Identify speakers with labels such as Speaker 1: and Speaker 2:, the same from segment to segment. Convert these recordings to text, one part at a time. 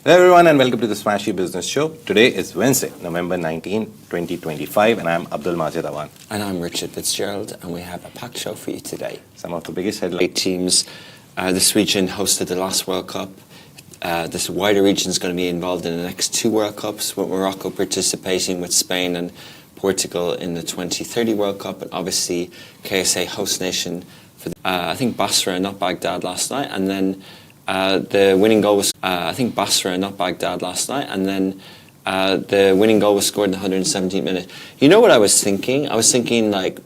Speaker 1: Hello everyone and welcome to the Smashi Business Show. Today is Wednesday, November 19, 2025 and I'm Abdul Majid Awan.
Speaker 2: And I'm Richard Fitzgerald and we have a packed show for you today.
Speaker 1: Some of the biggest headlines.
Speaker 2: 8 teams. This region hosted the last World Cup. This wider region is going to be involved in the next 2 World Cups, with Morocco participating with Spain and Portugal in the 2030 World Cup, and obviously KSA host nation for I think Basra, not Baghdad last night, and then the winning goal was Basra, not Baghdad last night, and then the winning goal was scored in the 117th minute. You know what I was thinking? I was thinking like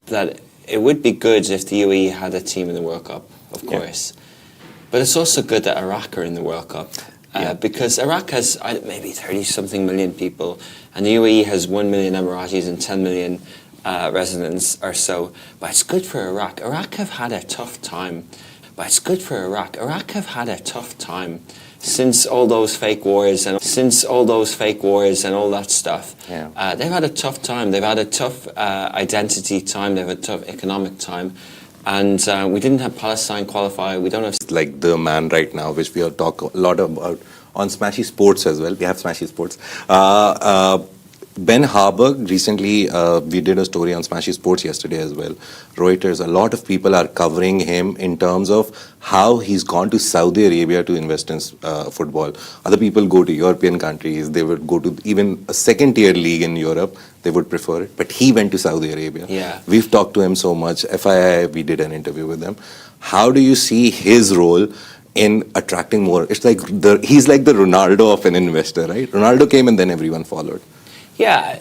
Speaker 2: that it would be good if the UAE had a team in the World Cup, of course. But it's also good that Iraq are in the World Cup. Because Iraq has maybe 30-something million people, and the UAE has 1 million Emiratis and 10 million residents or so. But it's good for Iraq. Iraq have had a tough time. Iraq have had a tough time since all those fake wars and all that stuff. They've had a tough time. They've had a tough identity time. They've had a tough economic time. And we didn't have Palestine qualify. We don't have...
Speaker 1: Like the man right now, which we talk a lot about on Smashi Sports as well. We have Smashi Sports. Ben Harburg, recently we did a story on Smashi Sports yesterday as well. Reuters, a lot of people are covering him in terms of how he's gone to Saudi Arabia to invest in football. Other people go to European countries. They would go to even a second-tier league in Europe. They would prefer it. But he went to Saudi Arabia. We've talked to him so much. FII, we did an interview with him. How do you see his role in attracting more? It's like he's like the Ronaldo of an investor, right? Ronaldo came and then everyone followed.
Speaker 2: Yeah,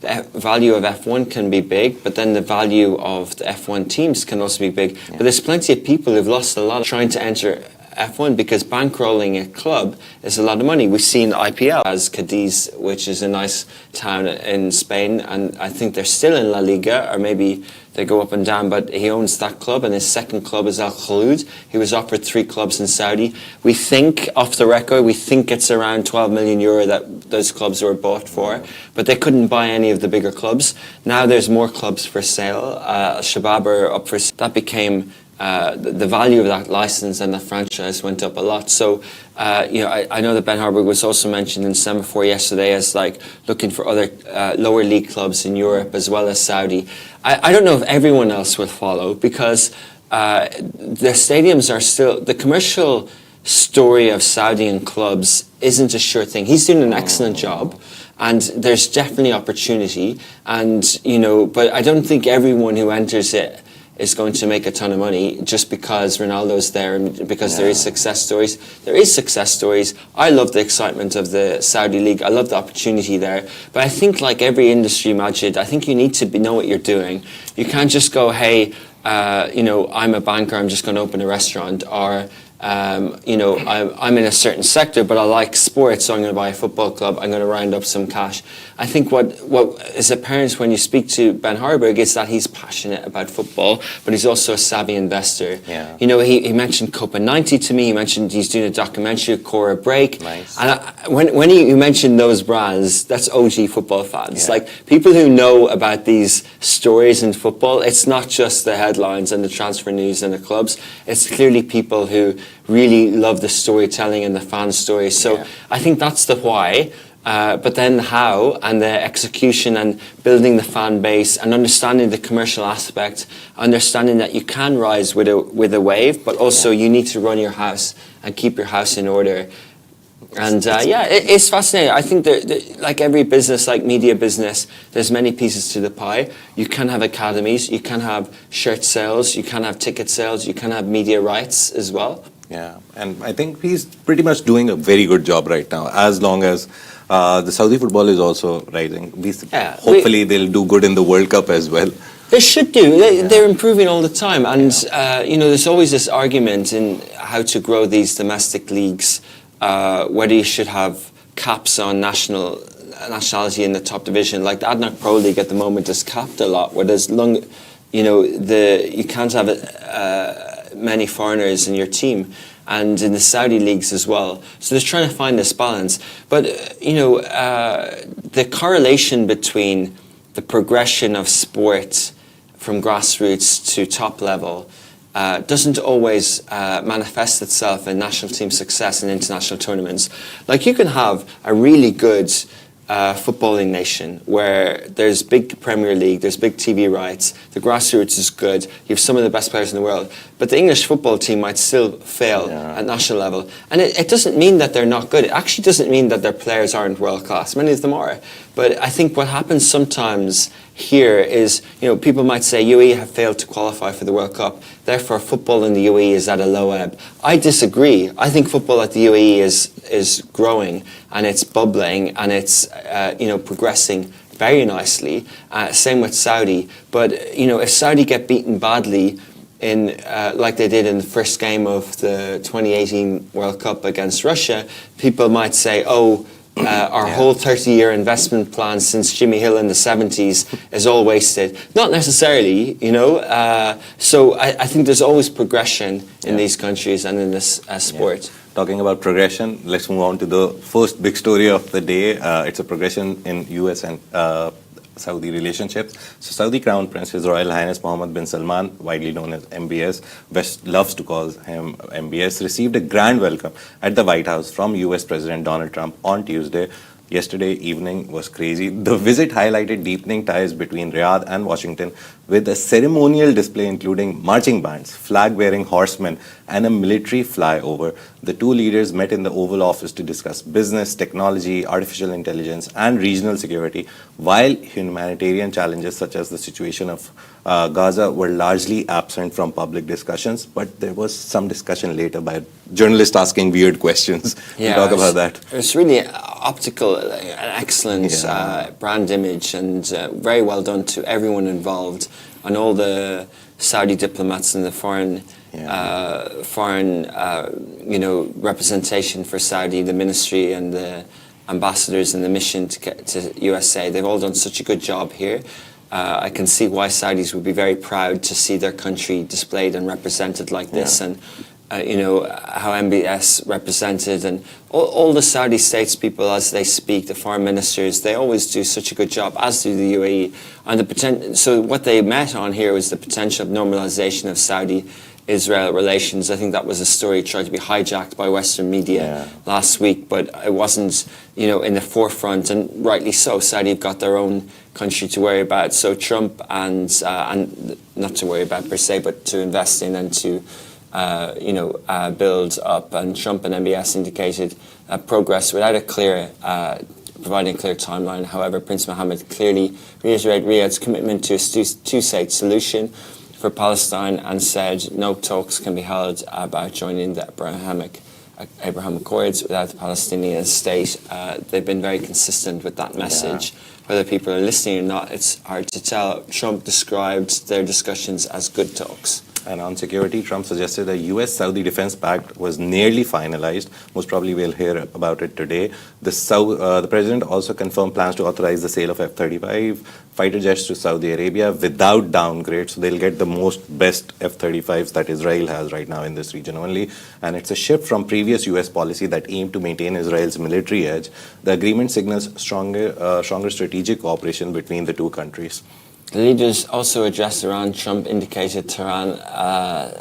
Speaker 2: the value of F1 can be big, but then the value of the F1 teams can also be big. But there's plenty of people who've lost a lot trying to enter F1 because bankrolling a club is a lot of money. We've seen IPL as Cadiz, which is a nice town in Spain, and I think they're still in La Liga, or maybe they go up and down, but he owns that club, and his second club is Al Khaloud. He was offered 3 clubs in Saudi. We think, off the record, it's around 12 million euro that those clubs were bought for, but they couldn't buy any of the bigger clubs. Now there's more clubs for sale. Shabab are up for sale. That became... the value of that license and the franchise went up a lot. So, I know that Ben Harburg was also mentioned in Semaphore yesterday as like looking for other lower league clubs in Europe as well as Saudi. I don't know if everyone else will follow because the stadiums are still, the commercial story of Saudian clubs isn't a sure thing. He's doing an excellent job. And there's definitely opportunity. And, but I don't think everyone who enters it is going to make a ton of money just because Ronaldo's there and because there is success stories. There is success stories. I love the excitement of the Saudi League. I love the opportunity there. But I think like every industry, Majid, I think you need to know what you're doing. You can't just go, hey, I'm a banker, I'm just going to open a restaurant, or I'm in a certain sector, but I like sports, so I'm going to buy a football club. I'm going to round up some cash. I think what is apparent when you speak to Ben Harburg is that he's passionate about football, but he's also a savvy investor. He mentioned Copa 90 to me. He mentioned he's doing a documentary, Cora Break.
Speaker 1: Nice.
Speaker 2: And when you mentioned those brands, that's OG football fans. Like people who know about these stories in football. It's not just the headlines and the transfer news and the clubs. It's clearly people who really love the storytelling and the fan stories. So I think that's the why. But then the how and the execution and building the fan base and understanding the commercial aspect, understanding that you can rise with a wave, but also you need to run your house and keep your house in order. And it's fascinating. I think that like every business, like media business, there's many pieces to the pie. You can have academies, you can have shirt sales, you can have ticket sales, you can have media rights as well.
Speaker 1: Yeah, and I think he's pretty much doing a very good job right now, as long as the Saudi football is also rising. Hopefully they'll do good in the World Cup as well.
Speaker 2: They should do. They're improving all the time. And, there's always this argument in how to grow these domestic leagues, whether you should have caps on nationality in the top division. Like the ADNOC Pro League at the moment is capped a lot, where there's you can't have many foreigners in your team, and in the Saudi leagues as well. So they're trying to find this balance. But, the correlation between the progression of sport from grassroots to top level doesn't always manifest itself in national team success in international tournaments. Like, you can have a really good footballing nation where there's big Premier League, there's big TV rights, the grassroots is good, you have some of the best players in the world, but the English football team might still fail at national level. And it doesn't mean that they're not good. It actually doesn't mean that their players aren't world class. Many of them are. But I think what happens sometimes here is, people might say UAE have failed to qualify for the World Cup, therefore football in the UAE is at a low ebb. I disagree. I think football at the UAE is growing, and it's bubbling, and it's progressing very nicely. Same with Saudi. But if Saudi get beaten badly in like they did in the first game of the 2018 World Cup against Russia, people might say, our whole 30-year investment plan since Jimmy Hill in the 70s is all wasted. Not necessarily, So I think there's always progression in these countries and in this sport.
Speaker 1: Talking about progression, let's move on to the first big story of the day. It's a progression in US and Saudi relationships. So Saudi Crown Prince, His Royal Highness Mohammed bin Salman, widely known as MBS, West loves to call him MBS, received a grand welcome at the White House from US President Donald Trump on Tuesday. Yesterday evening was crazy. The visit highlighted deepening ties between Riyadh and Washington with a ceremonial display including marching bands, flag-bearing horsemen, and a military flyover. The two leaders met in the Oval Office to discuss business, technology, artificial intelligence, and regional security, while humanitarian challenges such as the situation of Gaza were largely absent from public discussions. But there was some discussion later by journalists asking weird questions. Talk about that.
Speaker 2: It's really optical, an excellent brand image, and very well done to everyone involved, and all the Saudi diplomats and the foreign representation for Saudi, the ministry and the ambassadors and the mission to USA. They've all done such a good job here. I can see why Saudis would be very proud to see their country displayed and represented like this, and how MBS represented, and all the Saudi statespeople as they speak, the foreign ministers, they always do such a good job, as do the UAE. And so what they met on here was the potential of normalization of Saudi-Israel relations. I think that was a story tried to be hijacked by Western media last week, but it wasn't, in the forefront, and rightly so. Saudi have got their own country to worry about. So Trump and not to worry about per se, but to invest in and to build up. And Trump and MBS indicated progress without providing a clear timeline. However, Prince Mohammed clearly reiterated Riyadh's commitment to a two-state solution for Palestine and said no talks can be held about joining the Abraham Accords without the Palestinian state. They've been very consistent with that message. Whether people are listening or not, it's hard to tell. Trump described their discussions as good talks.
Speaker 1: And on security, Trump suggested a US-Saudi defense pact was nearly finalized. Most probably we'll hear about it today. The president also confirmed plans to authorize the sale of F-35 fighter jets to Saudi Arabia without downgrade. So they'll get the best F-35s that Israel has right now in this region only. And it's a shift from previous US policy that aimed to maintain Israel's military edge. The agreement signals stronger strategic cooperation between the two countries.
Speaker 2: The leaders also addressed Iran. Trump indicated Tehran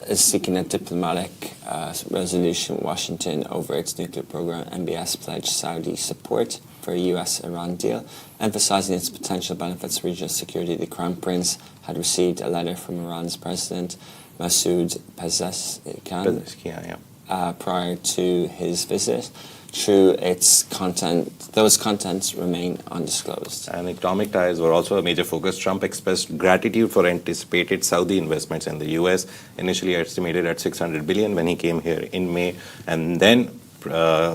Speaker 2: is seeking a diplomatic resolution with Washington over its nuclear program. MBS pledged Saudi support for a US-Iran deal, emphasizing its potential benefits for regional security. The Crown Prince had received a letter from Iran's President Masoud Pezeshkian prior to his visit. Through its content, those contents remain undisclosed.
Speaker 1: And economic ties were also a major focus. Trump expressed gratitude for anticipated Saudi investments in the US, initially estimated at $600 billion when he came here in May. And then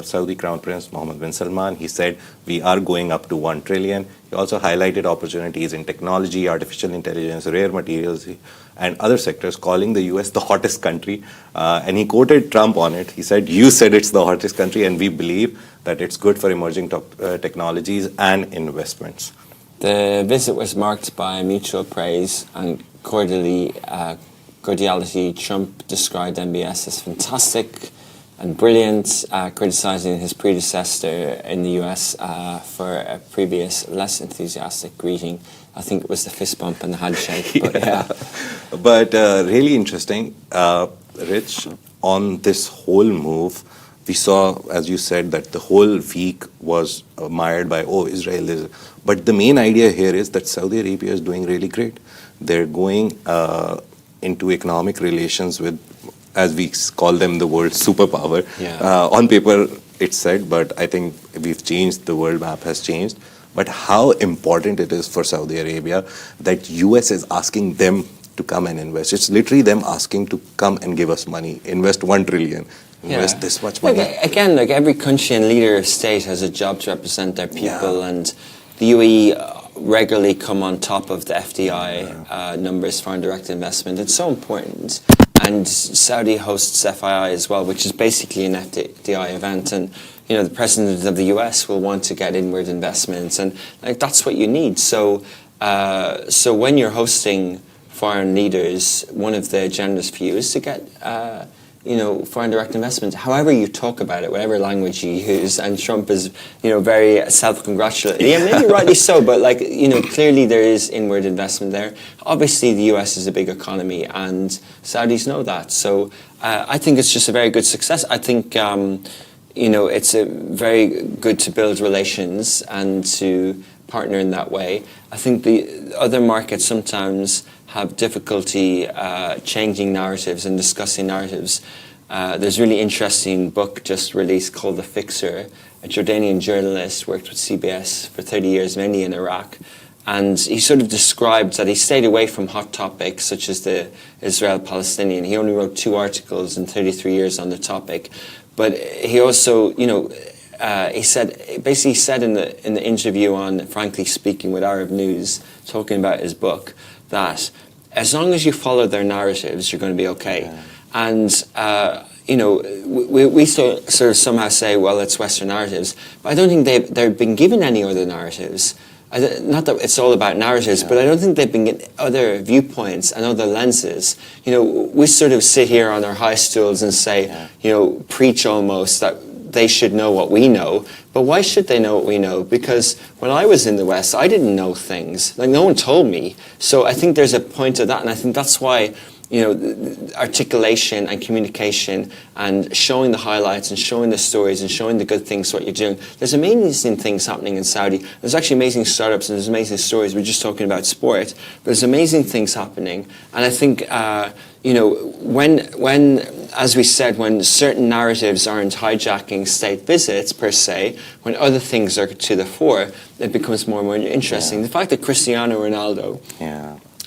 Speaker 1: Saudi Crown Prince Mohammed bin Salman, he said, we are going up to $1 trillion. He also highlighted opportunities in technology, artificial intelligence, rare materials, and other sectors, calling the US the hottest country. And he quoted Trump on it. He said, you said it's the hottest country, and we believe that it's good for emerging technologies and investments.
Speaker 2: The visit was marked by mutual praise and cordiality. Trump described MBS as fantastic and brilliant, criticizing his predecessor in the US for a previous less enthusiastic greeting. I think it was the fist bump and the handshake. But, yeah.
Speaker 1: But really interesting, Rich, on this whole move, we saw, as you said, that the whole week was mired by, oh, Israel is. But the main idea here is that Saudi Arabia is doing really great. They're going into economic relations with, as we call them, the world superpower.
Speaker 2: Yeah.
Speaker 1: On paper, it's said, but I think we've changed, the world map has changed. But how important it is for Saudi Arabia that US is asking them to come and invest. It's literally them asking to come and give us money, invest $1 trillion, invest this much money.
Speaker 2: Again, like every country and leader of state has a job to represent their people, and the UAE regularly come on top of the FDI numbers, foreign direct investment. It's so important. And Saudi hosts FII as well, which is basically an FDI event. And you know, the president of the US will want to get inward investments, and like that's what you need. So, so when you're hosting foreign leaders, one of the agendas for you is to get, you know, foreign direct investment. However you talk about it, whatever language you use, and Trump is, you know, very self-congratulatory. Yeah, maybe rightly so, but like, you know, clearly there is inward investment there. Obviously, the US is a big economy, and Saudis know that. So I think it's just a very good success. I think, you know, it's a very good to build relations and to partner in that way. I think the other markets sometimes have difficulty changing narratives and discussing narratives. There's a really interesting book just released called The Fixer. A Jordanian journalist worked with CBS for 30 years, mainly in Iraq. And he sort of described that he stayed away from hot topics such as the Israel-Palestinian. He only wrote 2 articles in 33 years on the topic. But he also, you know, he said in the interview on Frankly Speaking with Arab News, talking about his book, that as long as you follow their narratives, you're going to be okay. Yeah. And you know, we sort of somehow say, well, it's Western narratives, but I don't think they've been given any other narratives. Not that it's all about narratives, but I don't think they've been given other viewpoints and other lenses. You know, we sort of sit here on our high stools and say, you know, preach almost that they should know what we know. But why should they know what we know? Because when I was in the West, I didn't know things. Like, no one told me. So I think there's a point to that, and I think that's why, you know, articulation and communication and showing the highlights and showing the stories and showing the good things, what you're doing. There's amazing things happening in Saudi. There's actually amazing startups and there's amazing stories. We're just talking about sport, but there's amazing things happening. And I think, you know, when, as we said, when certain narratives aren't hijacking state visits per se, when other things are to the fore, it becomes more and more interesting. The fact that Cristiano Ronaldo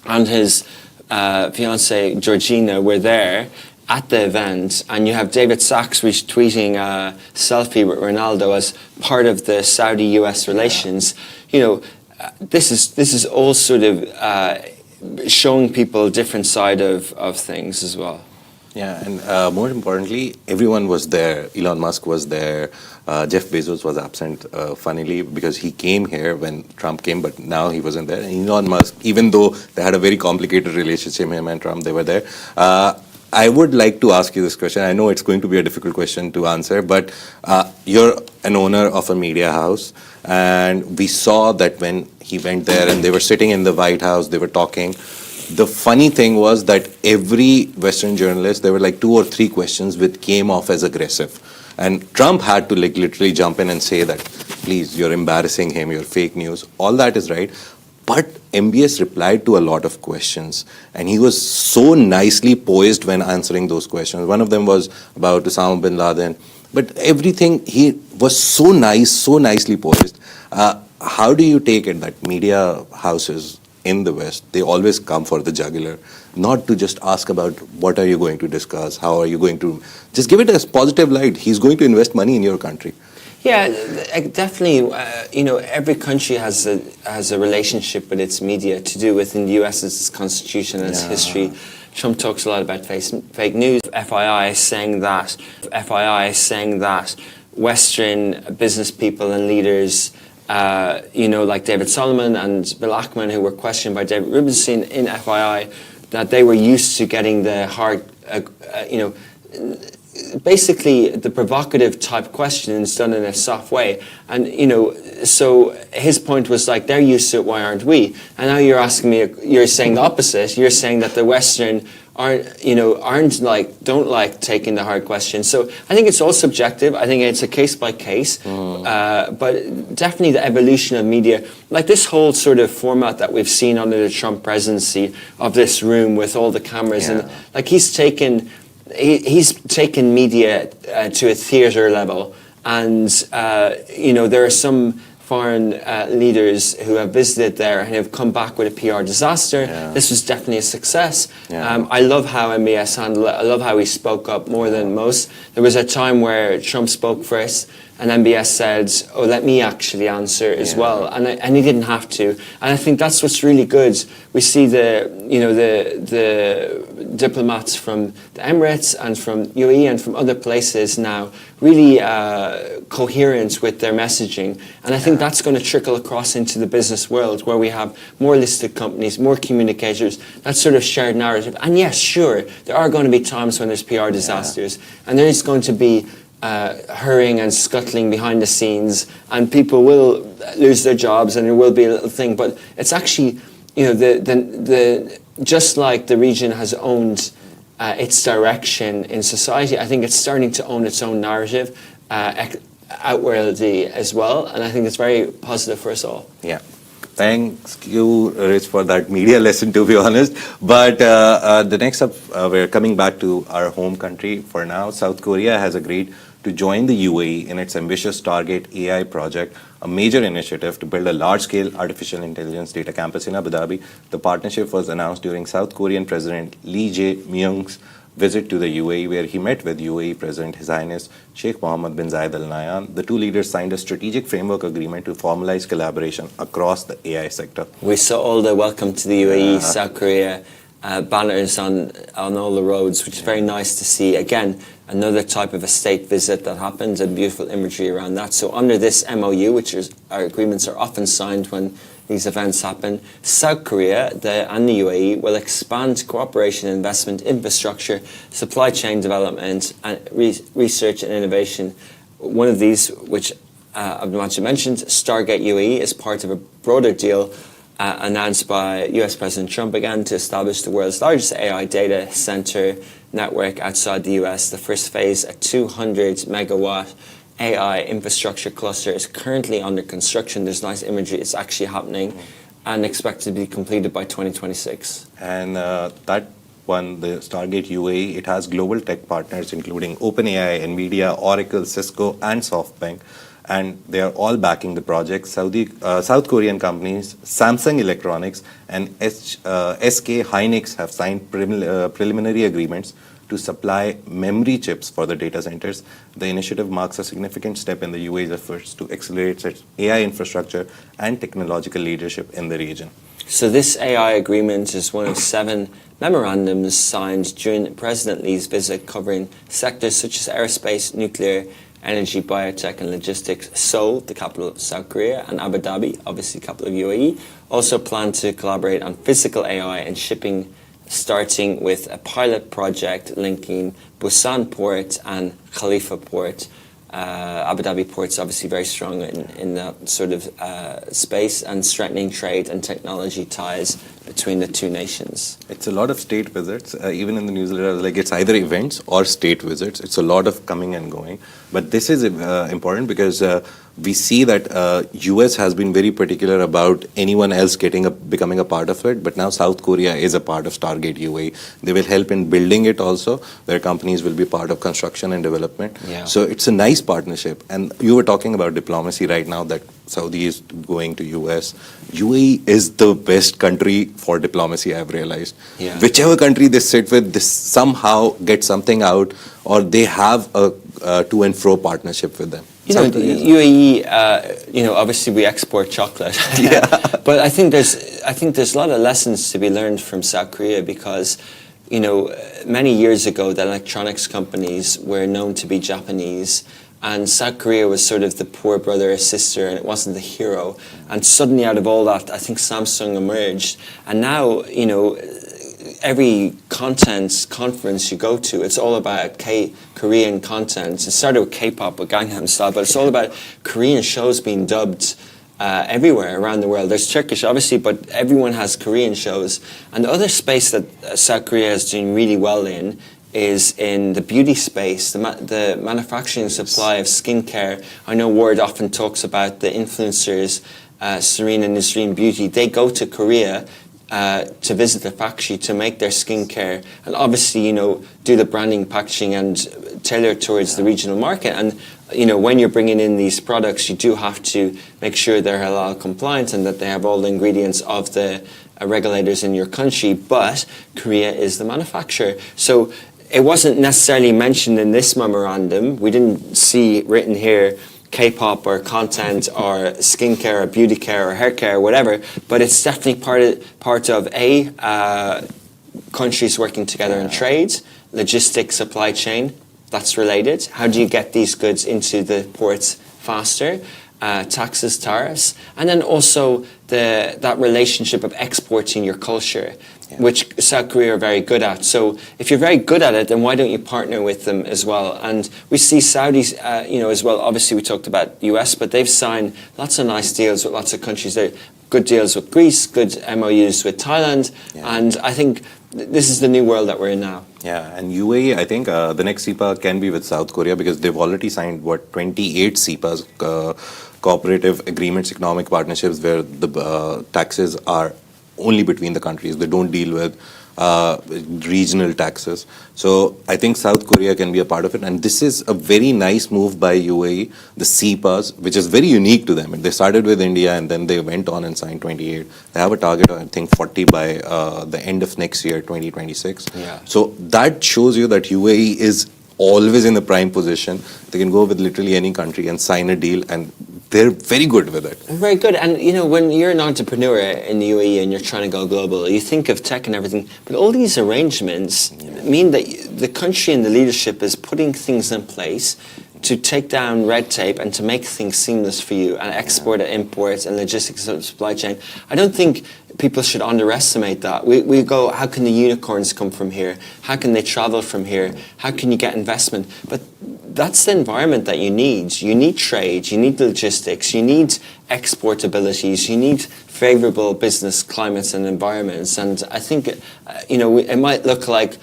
Speaker 2: and his fiancée Georgina were there at the event, and you have David Sachs retweeting a selfie with Ronaldo as part of the Saudi-US relations. You know, this is all sort of showing people a different side of things as well.
Speaker 1: Yeah, and more importantly, everyone was there. Elon Musk was there. Jeff Bezos was absent, funnily, because he came here when Trump came, but now he wasn't there. And Elon Musk, even though they had a very complicated relationship, him and Trump, they were there. I would like to ask you this question. I know it's going to be a difficult question to answer, but you're an owner of a media house, and we saw that when he went there and they were sitting in the White House, they were talking. The funny thing was that every Western journalist, there were like 2 or 3 questions which came off as aggressive. And Trump had to like literally jump in and say that, please, you're embarrassing him, you're fake news. All that is right. But MBS replied to a lot of questions. And he was so nicely poised when answering those questions. One of them was about Osama bin Laden. But everything, he was so nice, so nicely poised. How do you take it that media houses in the West, they always come for the jugular, not to just ask about what are you going to discuss, how are you going to, just give it a positive light. He's going to invest money in your country.
Speaker 2: Yeah, definitely. You know, every country has a relationship with its media to do with. In the US, it's its constitution and its history. Trump talks a lot about fake news. FII saying that Western business people and leaders, you know, like David Salman and Bill Ackman, who were questioned by David Rubenstein in FII, that they were used to getting the hard, you know, basically the provocative type question is done in a soft way. And, so his point was like, they're used to it, why aren't we? And now you're asking me, you're saying the opposite. You're saying that the Western don't like taking the hard questions. So I think it's all subjective. I think it's a case by case. But definitely the evolution of media, like this whole sort of format that we've seen under the Trump presidency of this room with all the cameras, and like he's taken media to a theater level. And there are some foreign leaders who have visited there and have come back with a PR disaster. Yeah. This was definitely a success. Yeah. I love how MBS handled it. I love how he spoke up more than most. There was a time where Trump spoke first, and MBS said, "Oh, let me actually answer as well," and he didn't have to. And I think that's what's really good. We see the diplomats from the Emirates and from UAE and from other places now really coherent with their messaging, and I think that's going to trickle across into the business world where we have more listed companies, more communicators, that sort of shared narrative. And yes, sure, there are going to be times when there's PR disasters, and there is going to be hurrying and scuttling behind the scenes, and people will lose their jobs, and there will be a little thing. But it's actually, just like the region has owned its direction in society, I think it's starting to own its own narrative outwardly as well, and I think it's very positive for us all.
Speaker 1: Yeah. Thanks you, Rich, for that media lesson, to be honest. But the next up, we're coming back to our home country for now. South Korea has agreed to join the UAE in its ambitious Stargate AI project, a major initiative to build a large-scale artificial intelligence data campus in Abu Dhabi. The partnership was announced during South Korean President Lee Jae-myung's visit to the UAE, where he met with UAE President His Highness Sheikh Mohammed bin Zayed Al Nahyan. The two leaders signed a strategic framework agreement to formalize collaboration across the AI sector.
Speaker 2: We saw all the welcome to the UAE, South Korea banners on all the roads, which is very nice to see. Again, another type of a state visit that happens, and beautiful imagery around that. So under this MOU, our agreements are often signed when these events happen, South Korea and the UAE will expand cooperation, investment, infrastructure, supply chain development, and research and innovation. One of these, which I've mentioned, Stargate UAE, is part of a broader deal announced by US President Trump again to establish the world's largest AI data center network outside the US. The first phase, a 200 megawatt AI infrastructure cluster, is currently under construction. There's nice imagery. It's actually happening and expected to be completed by 2026.
Speaker 1: And that one, the Stargate UAE, it has global tech partners including OpenAI, NVIDIA, Oracle, Cisco, and SoftBank. And they are all backing the project. South Korean companies, Samsung Electronics and SK Hynix have signed preliminary agreements to supply memory chips for the data centers. The initiative marks a significant step in the UAE's efforts to accelerate its AI infrastructure and technological leadership in the region.
Speaker 2: So this AI agreement is one of 7 memorandums signed during President Lee's visit, covering sectors such as aerospace, nuclear, energy, biotech, and logistics. Seoul, the capital of South Korea, and Abu Dhabi, obviously capital of UAE, also plan to collaborate on physical AI and shipping, starting with a pilot project linking Busan Port and Khalifa Port. Abu Dhabi Port's obviously very strong in that sort of space, and strengthening trade and technology ties between the two nations.
Speaker 1: It's a lot of state visits. Even in the newsletter, like it's either events or state visits. It's a lot of coming and going. But this is important because we see that US has been very particular about anyone else becoming a part of it. But now South Korea is a part of Stargate UAE. They will help in building it also. Their companies will be part of construction and development. Yeah. So it's a nice partnership. And you were talking about diplomacy right now, that Saudi is going to US. UAE is the best country for diplomacy, I've realized. Yeah. Whichever country they sit with, they somehow get something out, or they have a to and fro partnership with them.
Speaker 2: UAE, obviously we export chocolate. Yeah. But I think there's a lot of lessons to be learned from South Korea, because many years ago the electronics companies were known to be Japanese, and South Korea was sort of the poor brother or sister, and it wasn't the hero. And suddenly out of all that, I think Samsung emerged. And now, every content conference you go to, it's all about Korean content. It started with K-pop, with Gangnam Style, but it's all about Korean shows being dubbed everywhere around the world. There's Turkish, obviously, but everyone has Korean shows. And the other space that South Korea is doing really well in is in the beauty space, the manufacturing supply of skincare. I know Word often talks about the influencers, Serena and Nisreen Beauty. They go to Korea to visit the factory to make their skincare, and obviously, do the branding, packaging, and tailor towards the regional market. And when you're bringing in these products, you do have to make sure they're halal compliant and that they have all the ingredients of the regulators in your country. But Korea is the manufacturer, so it wasn't necessarily mentioned in this memorandum. We didn't see written here K-pop or content or skincare or beauty care or hair care or whatever, but it's definitely part of countries working together in trade, logistics, supply chain, that's related. How do you get these goods into the ports faster? Taxes, tariffs, and then also that relationship of exporting your culture, which South Korea are very good at. So if you're very good at it, then why don't you partner with them as well? And we see Saudis, as well. Obviously, we talked about the US, but they've signed lots of nice deals with lots of countries. They're good deals with Greece, good MOUs with Thailand, and I think this is the new world that we're in now.
Speaker 1: Yeah, and UAE, I think the next CEPA can be with South Korea because they've already signed, 28 CEPAs, cooperative agreements, economic partnerships, where the taxes are only between the countries. They don't deal with regional taxes. So I think South Korea can be a part of it. And this is a very nice move by UAE, the CEPAs, which is very unique to them. They started with India and then they went on and signed 28. They have a target of, I think, 40 by the end of next year, 2026.
Speaker 2: Yeah.
Speaker 1: So that shows you that UAE is always in the prime position. They can go with literally any country and sign a deal, and they're very good with it.
Speaker 2: Very good. And, when you're an entrepreneur in the UAE and you're trying to go global, you think of tech and everything, but all these arrangements mean that the country and the leadership is putting things in place to take down red tape and to make things seamless for you, and export and import and logistics and supply chain. I don't think people should underestimate that. We go, how can the unicorns come from here? How can they travel from here? How can you get investment? But that's the environment that you need. You need trade, you need logistics, you need export abilities, you need favorable business climates and environments. And I think, it might look like,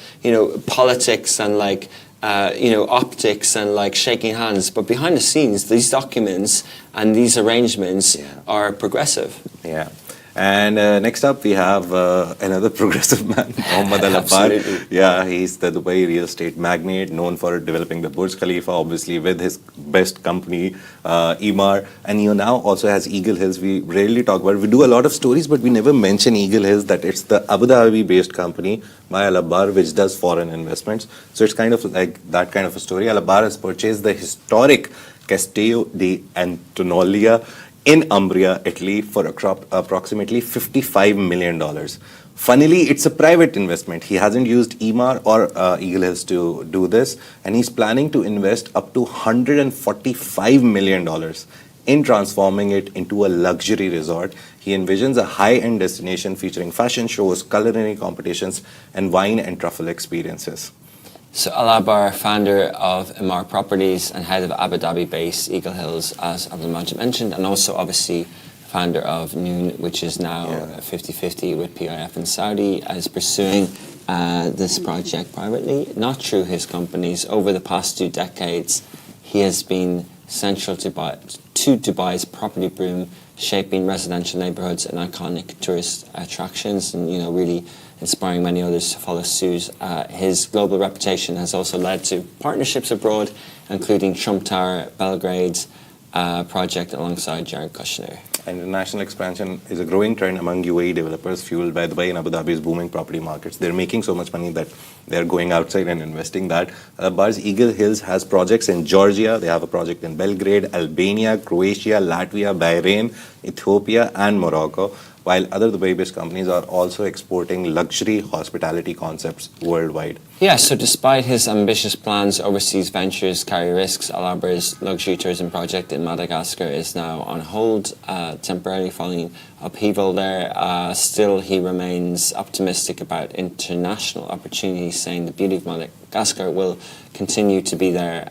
Speaker 2: politics and like, optics and like shaking hands, but behind the scenes, these documents and these arrangements are progressive.
Speaker 1: Yeah. And next up, we have another progressive man, Mohammed Alabbar. Yeah, he's the Dubai real estate magnate, known for developing the Burj Khalifa, obviously with his best company, Emaar. And he now also has Eagle Hills. We rarely talk about it. We do a lot of stories, but we never mention Eagle Hills, that it's the Abu Dhabi-based company by Alabbar, which does foreign investments. So it's kind of like that kind of a story. Alabbar has purchased the historic Castello di Antoniola in Umbria, Italy, for approximately $55 million. Funnily, it's a private investment. He hasn't used Emaar or Eagle Hills to do this, and he's planning to invest up to $145 million in transforming it into a luxury resort. He envisions a high-end destination featuring fashion shows, culinary competitions, and wine and truffle experiences.
Speaker 2: So Alabbar, founder of Emaar Properties and head of Abu Dhabi-based Eagle Hills, as Abdulmajid mentioned, and also obviously founder of Noon, which is now 50-50 with PIF in Saudi, is pursuing this project privately, not through his companies. Over the past 2 decades, he has been central to Dubai's property boom, shaping residential neighborhoods and iconic tourist attractions, and really inspiring many others to follow suit. His global reputation has also led to partnerships abroad, including Trump Tower, Belgrade's project alongside Jared Kushner.
Speaker 1: And international expansion is a growing trend among UAE developers, fueled by Dubai and Abu Dhabi's booming property markets. They're making so much money that they're going outside and investing that. Alabbar's Eagle Hills has projects in Georgia. They have a project in Belgrade, Albania, Croatia, Latvia, Bahrain, Ethiopia, and Morocco, while other Dubai-based companies are also exporting luxury hospitality concepts worldwide.
Speaker 2: Yeah, so despite his ambitious plans, overseas ventures carry risks. Alabbar's luxury tourism project in Madagascar is now on hold, temporarily following upheaval there. Still, he remains optimistic about international opportunities, saying the beauty of Madagascar will continue to be there.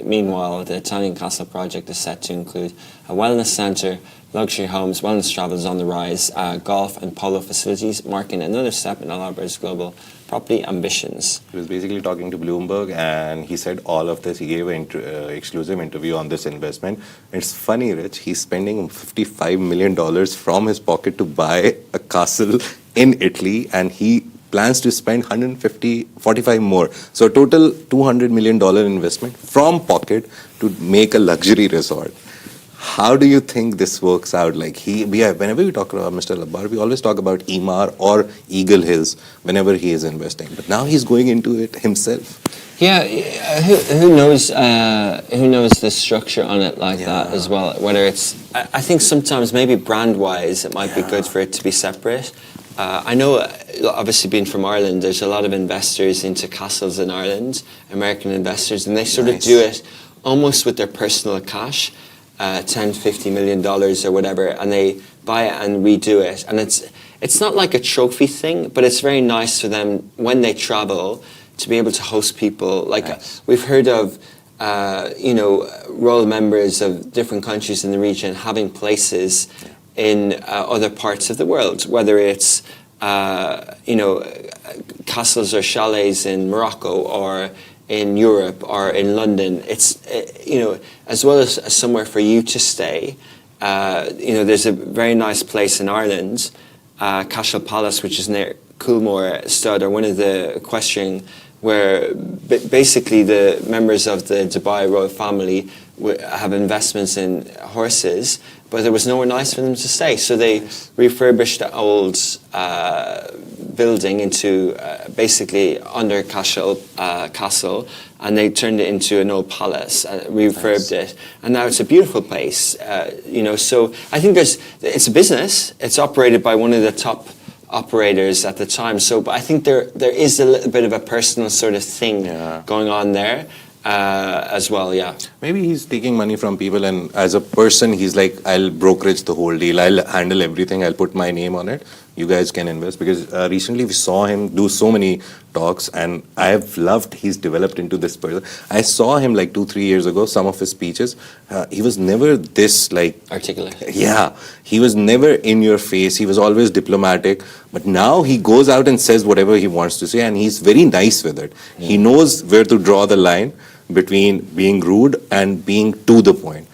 Speaker 2: Meanwhile, the Italian Castle project is set to include a wellness centre, luxury homes, wellness travel is on the rise, golf and polo facilities, marking another step in Alabbar's global property ambitions.
Speaker 1: He was basically talking to Bloomberg, and he said all of this. He gave an exclusive interview on this investment. It's funny, Rich. He's spending $55 million from his pocket to buy a castle in Italy, and he plans to spend 45 more. So a total $200 million investment from pocket to make a luxury resort. How do you think this works out? Like whenever we talk about Mr. Alabbar, we always talk about Emaar or Eagle Hills whenever he is investing. But now he's going into it himself.
Speaker 2: Yeah, who knows the structure on it like that as well. Whether it's, I think sometimes maybe brand-wise it might be good for it to be separate. I know, obviously being from Ireland, there's a lot of investors into castles in Ireland, American investors, and they sort of do it almost with their personal cash. $10-50 million or whatever, and they buy it and redo it, and it's not like a trophy thing, but it's very nice for them when they travel to be able to host people. Like we've heard of royal members of different countries in the region having places in other parts of the world, whether it's castles or chalets in Morocco or in Europe or in London. It's as well as somewhere for you to stay. There's a very nice place in Ireland, Cashel Palace, which is near Coolmore Stud, or one of the equestrian, where basically the members of the Dubai royal family have investments in horses, but there was nowhere nice for them to stay, so they refurbished the old building into basically under Castle, and they turned it into an old palace, refurbed it, and now it's a beautiful place. So I think it's a business. It's operated by one of the top operators at the time. So, but I think there is a little bit of a personal sort of thing going on there. As well, yeah.
Speaker 1: Maybe he's taking money from people, and as a person, he's like, I'll brokerage the whole deal. I'll handle everything. I'll put my name on it. You guys can invest. Because recently we saw him do so many talks, and I have loved he's developed into this person. I saw him like 2-3 years ago, some of his speeches. He was never this like...
Speaker 2: articulate.
Speaker 1: Yeah. He was never in your face. He was always diplomatic. But now he goes out and says whatever he wants to say, and he's very nice with it. He knows where to draw the line between being rude and being to the point.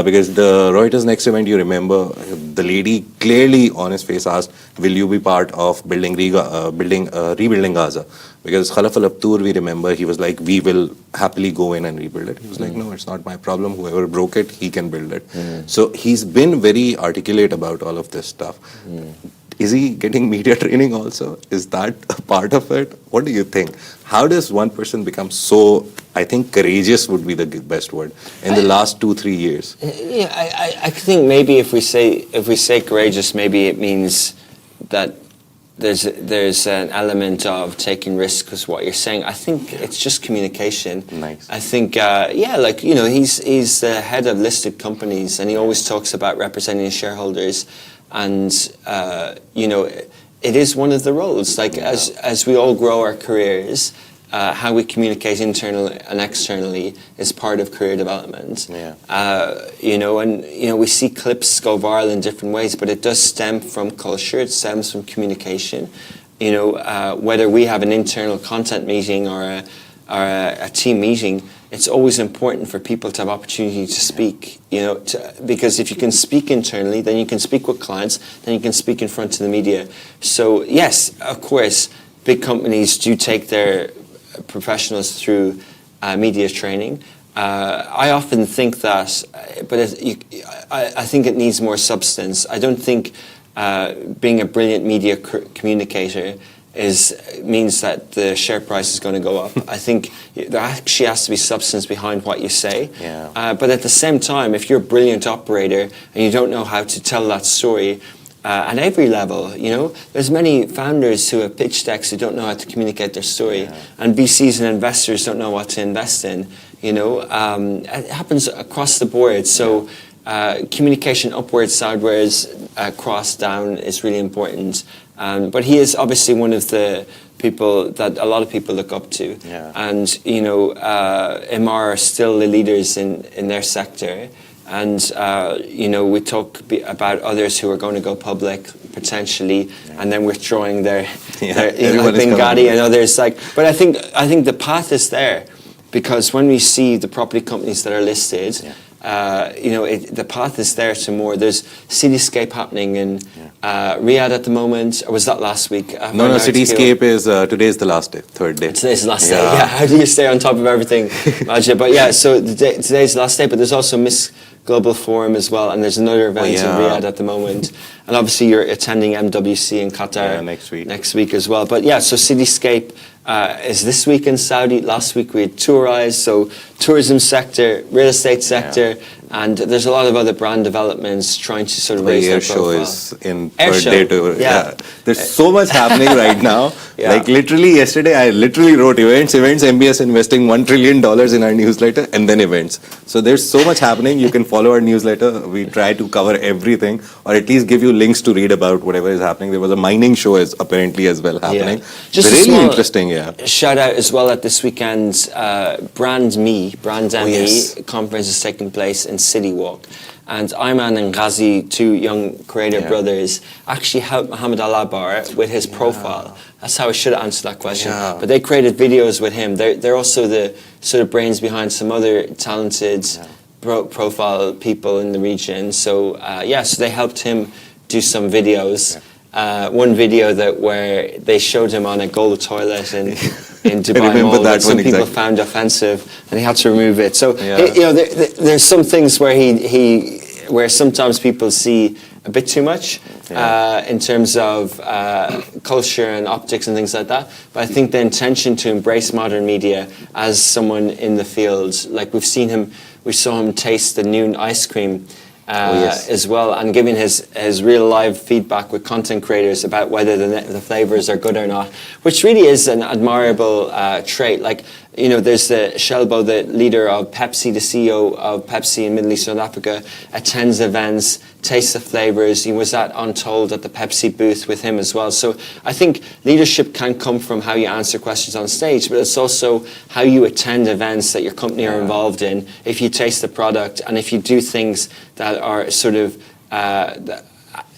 Speaker 1: Because the Reuters next event, you remember, the lady clearly on his face asked, will you be part of rebuilding Gaza? Because Khalifa Laptour, we remember, he was like, we will happily go in and rebuild it. He was like, no, it's not my problem. Whoever broke it, he can build it. So he's been very articulate about all of this stuff. Is he getting media training also? Is that a part of it? What do you think? How does one person become so, I think courageous would be the best word, in the last 2-3 years?
Speaker 2: Yeah, I think maybe if we say courageous, maybe it means that there's an element of taking risks, is what you're saying. I think it's just communication.
Speaker 1: Nice.
Speaker 2: I think, he's the head of listed companies, and he always talks about representing his shareholders. And it is one of the roles. Like as we all grow our careers, how we communicate internally and externally is part of career development. We see clips go viral in different ways, but it does stem from culture. It stems from communication. Whether we have an internal content meeting or a team meeting, it's always important for people to have opportunity to speak, because if you can speak internally, then you can speak with clients, then you can speak in front of the media. So yes, of course, big companies do take their professionals through media training. I often think that, but I think it needs more substance. I don't think being a brilliant media communicator means that the share price is going to go up. I think there actually has to be substance behind what you say. But at the same time, if you're a brilliant operator and you don't know how to tell that story, at every level. You know, there's many founders who have pitch decks who don't know how to communicate their story, and VCs and investors don't know what to invest in. You know, it happens across the board. So communication upwards, sideways, cross, down is really important. But he is obviously one of the people that a lot of people look up to.
Speaker 1: Yeah.
Speaker 2: And, you know, MR are still the leaders in their sector. And, you know, we talk about others who are going to go public potentially, and then withdrawing their you know, like Benghazi and others. Like, but I think the path is there, because when we see the property companies that are listed, you know, the path is there to more. There's Cityscape happening in Riyadh at the moment. Or was that last week?
Speaker 1: No, Cityscape is today is the last day, third day.
Speaker 2: Today's the last day. Yeah. How do you stay on top of everything, Majid? But yeah, so today's the last day. But there's also Miss Global Forum as well, and there's another event in Riyadh at the moment. And obviously you're attending MWC in Qatar next week as well. But yeah, so Cityscape is this week in Saudi. Last week we had Tourize, so tourism sector, real estate sector, and there's a lot of other brand developments trying to sort of raise their profile.
Speaker 1: Air show is in third day too.
Speaker 2: Yeah.
Speaker 1: There's so much happening right now. Like literally yesterday, I literally wrote events, MBS investing $1 trillion in our newsletter, and then events. So there's so much happening. You can follow our newsletter. We try to cover everything, or at least give you links to read about whatever is happening. There was a mining show apparently as well happening.
Speaker 2: Just
Speaker 1: really interesting,
Speaker 2: shout out as well at this weekend's Brand ME conference is taking place in City Walk. And Ayman and Ghazi, two young creator brothers, actually helped Mohammed Alabbar with his profile. That's how I should have answered that question. But they created videos with him. They're also the sort of brains behind some other talented profile people in the region. So so they helped him do some videos. One video where they showed him on a gold toilet in Dubai Mall that some people found offensive, and he had to remove it. So you know, there's some things where where sometimes people see a bit too much in terms of culture and optics and things like that. But I think the intention to embrace modern media as someone in the field, like we saw him taste the noon ice cream. As well, and giving his real live feedback with content creators about whether the flavors are good or not, which really is an admirable trait. Like, you know, there's the Shelbo, the leader of Pepsi, the CEO of Pepsi in Middle East South Africa, attends events, tastes the flavors. He was at Untold at the Pepsi booth with him as well. So I think leadership can come from how you answer questions on stage, but it's also how you attend events that your company are involved in, if you taste the product, and if you do things that are sort of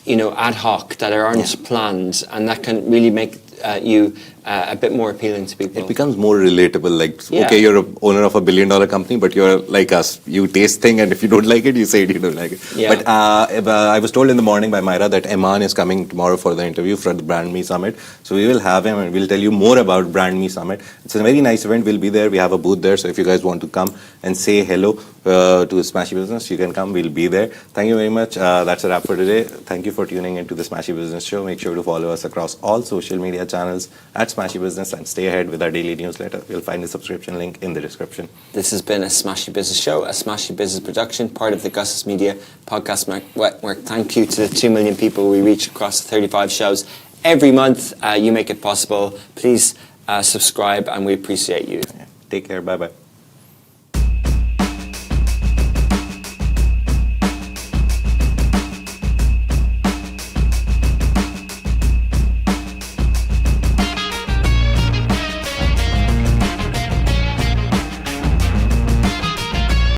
Speaker 2: you know, ad hoc, that aren't planned, and that can really make you a bit more appealing to people.
Speaker 1: It becomes more relatable. Like, okay, you're an owner of $1 billion company, but you're like us. You taste thing, and if you don't like it, you say you don't like it. But I was told in the morning by Myra that Eman is coming tomorrow for the interview for the Brand Me Summit. So we will have him, and we'll tell you more about Brand Me Summit. It's a very nice event. We'll be there. We have a booth there. So if you guys want to come and say hello to Smashi Business, you can come. We'll be there. Thank you very much. That's a wrap for today. Thank you for tuning into the Smashi Business Show. Make sure to follow us across all social media channels at Smashi Business, and stay ahead with our daily newsletter. You'll find the subscription link in the description.
Speaker 2: This has been a Smashi Business Show, a Smashi Business production, part of the Gus's Media podcast network. Thank you to the 2 million people we reach across 35 shows every month. You make it possible. Please subscribe, and we appreciate you.
Speaker 1: Take care. Bye-bye.